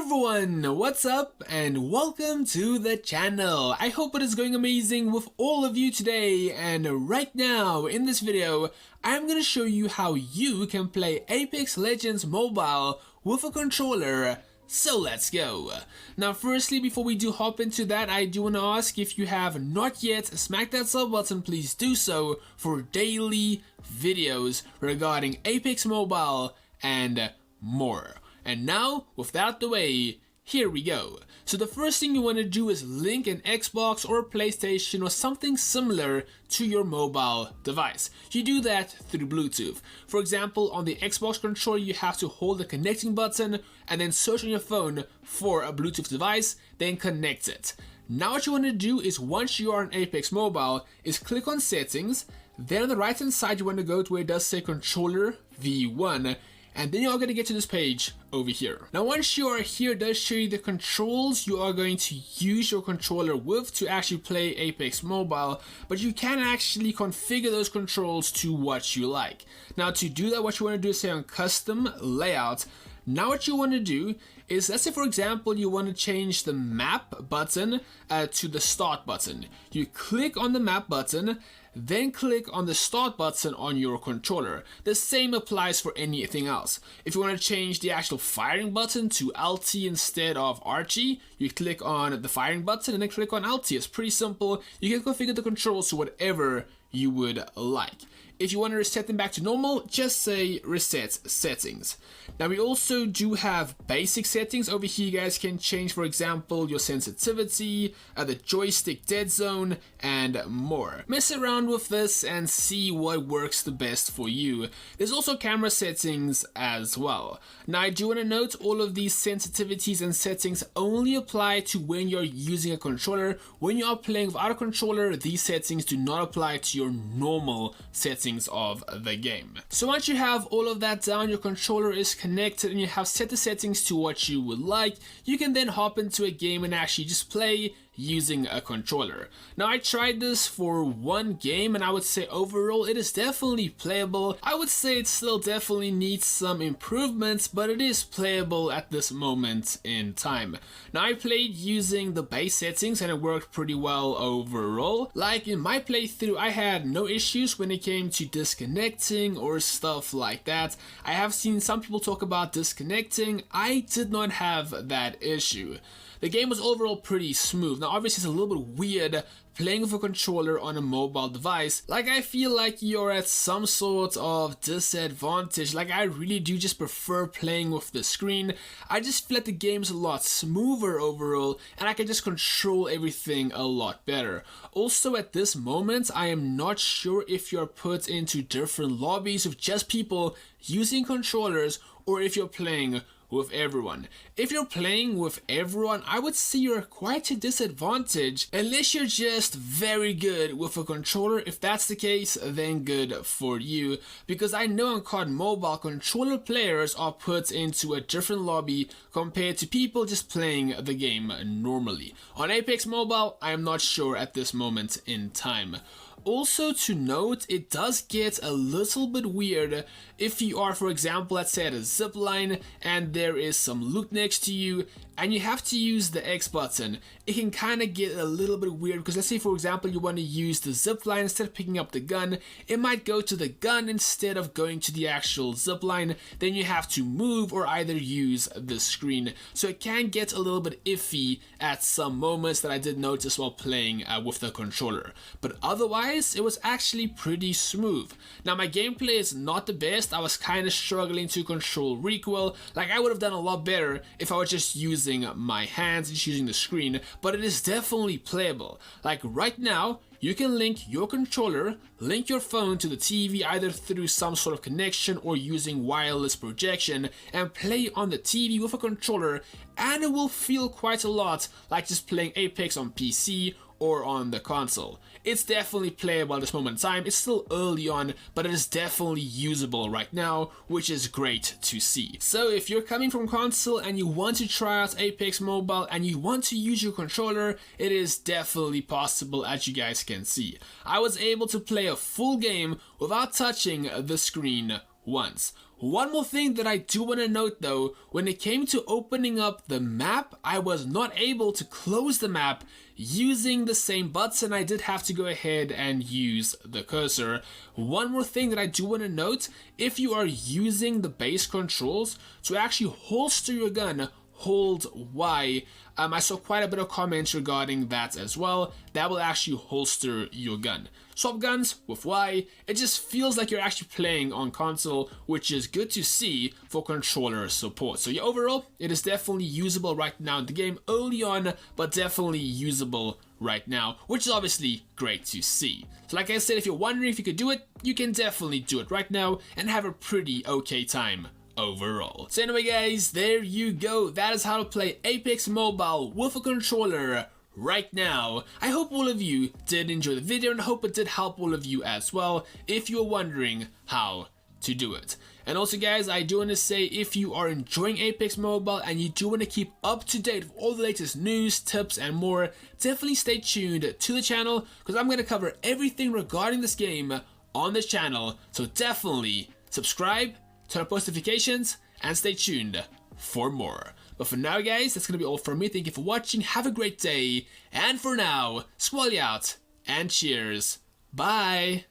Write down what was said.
everyone, what's up and welcome to the channel. I hope it is going amazing with all of you today, and right now in this video I'm going to show you how you can play Apex Legends Mobile with a controller. So let's go. Now firstly, before we do hop into that, I do want to ask, if you have not yet smacked that sub button, please do so for daily videos regarding Apex Mobile and more. And now, with that out of the way, here we go. So the first thing you want to do is link an Xbox or a PlayStation or something similar to your mobile device. You do that through Bluetooth. For example, on the Xbox controller, you have to hold the connecting button and then search on your phone for a Bluetooth device, then connect it. Now what you want to do is, once you are on Apex Mobile, is click on Settings, then on the right hand side you want to go to where it does say Controller V1, and then you're going to get to this page over here. Now once you are here, it does show you the controls you are going to use your controller with to actually play Apex Mobile, but you can actually configure those controls to what you like. Now to do that, what you want to do is say on Custom Layout. Now what you want to do is, let's say for example you want to change the map button to the start button. You click on the map button, then click on the start button on your controller. The same applies for anything else. If you want to change the actual firing button to LT instead of RG, you click on the firing button and then click on LT. It's pretty simple. You can configure the controls to whatever you would like. If you want to reset them back to normal, just say reset settings. Now we also do have basic settings. Over here you guys can change, for example, your sensitivity, the joystick dead zone, and more. Mess around with this and see what works the best for you. There's also camera settings as well. Now I do want to note, all of these sensitivities and settings only apply to when you're using a controller. When you are playing without a controller, these settings do not apply to your normal settings of the game. So once you have all of that down, your controller is connected and you have set the settings to what you would like, you can then hop into a game and actually just play using a controller. Now I tried this for one game and I would say overall it is definitely playable. I would say it still definitely needs some improvements, but it is playable at this moment in time. Now I played using the base settings and it worked pretty well overall. Like in my playthrough, I had no issues when it came to disconnecting or stuff like that. I have seen some people talk about disconnecting. I did not have that issue. The game was overall pretty smooth. Now obviously it's a little bit weird playing with a controller on a mobile device. Like, I feel like you're at some sort of disadvantage. Like, I really do just prefer playing with the screen. I just feel like the game's a lot smoother overall and I can just control everything a lot better. Also at this moment, I am not sure if you're put into different lobbies with just people using controllers or if you're playing with everyone. If you're playing with everyone, I would say you're quite a disadvantage unless you're just very good with a controller. If that's the case, then good for you, because I know on COD Mobile, controller players are put into a different lobby compared to people just playing the game normally. On Apex Mobile, I am not sure at this moment in time. Also to note, it does get a little bit weird if you are, for example, let's say at a zip line and there is some loot next to you and you have to use the X button. It can kind of get a little bit weird because let's say for example you want to use the zip line instead of picking up the gun. It might go to the gun instead of going to the actual zip line. Then you have to move or either use the screen. So it can get a little bit iffy at some moments that I did notice while playing with the controller. But otherwise, it was actually pretty smooth. Now my gameplay is not the best. I was kind of struggling to control recoil. Like, I would have done a lot better if I was just using my hands, just using the screen, but it is definitely playable. Like right now, you can link your controller, link your phone to the TV either through some sort of connection or using wireless projection and play on the TV with a controller, and it will feel quite a lot like just playing Apex on PC or on the console. It's definitely playable at this moment in time. It's still early on, but it is definitely usable right now, which is great to see. So if you're coming from console and you want to try out Apex Mobile and you want to use your controller, it is definitely possible, as you guys can see. I was able to play a full game without touching the screen once. One more thing that I do want to note though, when it came to opening up the map, I was not able to close the map using the same button. I did have to go ahead and use the cursor. One more thing that I do want to note, if you are using the base controls to actually holster your gun, hold Y. I saw quite a bit of comments regarding that as well. That will actually holster your gun. Swap guns with Y. It just feels like you're actually playing on console, which is good to see for controller support. So yeah, overall, it is definitely usable right now in the game. Early on, but definitely usable right now, which is obviously great to see. So like I said, if you're wondering if you could do it, you can definitely do it right now and have a pretty okay time overall. So anyway guys, there you go. That is how to play Apex Mobile with a controller right now. I hope all of you did enjoy the video and I hope it did help all of you as well if you're wondering how to do it. And also guys, I do want to say, if you are enjoying Apex Mobile and you do want to keep up to date with all the latest news, tips and more, definitely stay tuned to the channel because I'm going to cover everything regarding this game on this channel. So definitely subscribe, turn on post notifications, and stay tuned for more. But for now guys, that's going to be all from me. Thank you for watching, have a great day, and for now, Squally out, and cheers, bye!